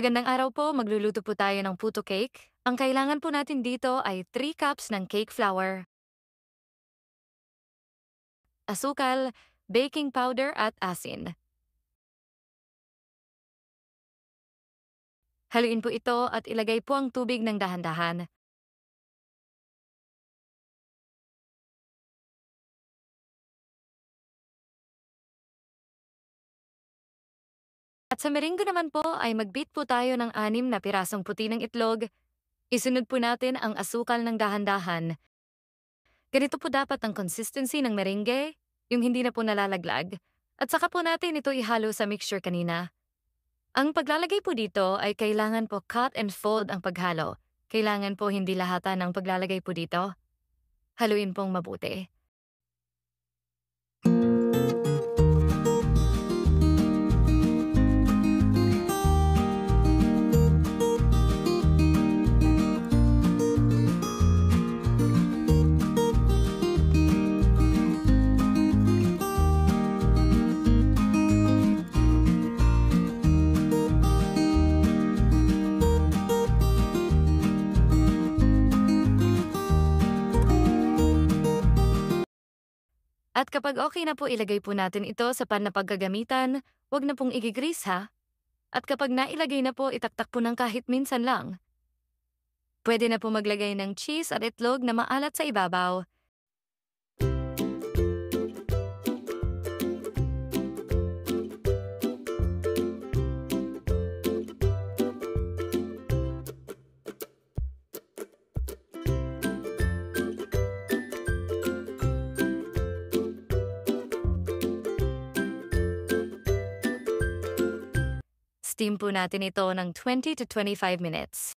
Magandang araw po, magluluto po tayo ng puto cake. Ang kailangan po natin dito ay 3 cups ng cake flour, asukal, baking powder at asin. Haluin po ito at ilagay po ang tubig ng dahan-dahan. At sa meringue naman po ay mag-beat po tayo ng 6 na pirasong puti ng itlog. Isunod po natin ang asukal ng dahan-dahan. Ganito po dapat ang consistency ng merengue, yung hindi na po nalalaglag. At saka po natin ito ihalo sa mixture kanina. Ang paglalagay po dito ay kailangan po cut and fold ang paghalo. Kailangan po hindi lahatan ang paglalagay po dito. Haluin pong mabuti. At kapag okay na po, ilagay po natin ito sa pan na paggagamitan. Huwag na pong igigrease ha. At kapag nailagay na po, itaktak po ng kahit minsan lang. Pwede na po maglagay ng cheese at itlog na maalat sa ibabaw. Steam po natin ito ng 20 to 25 minutes.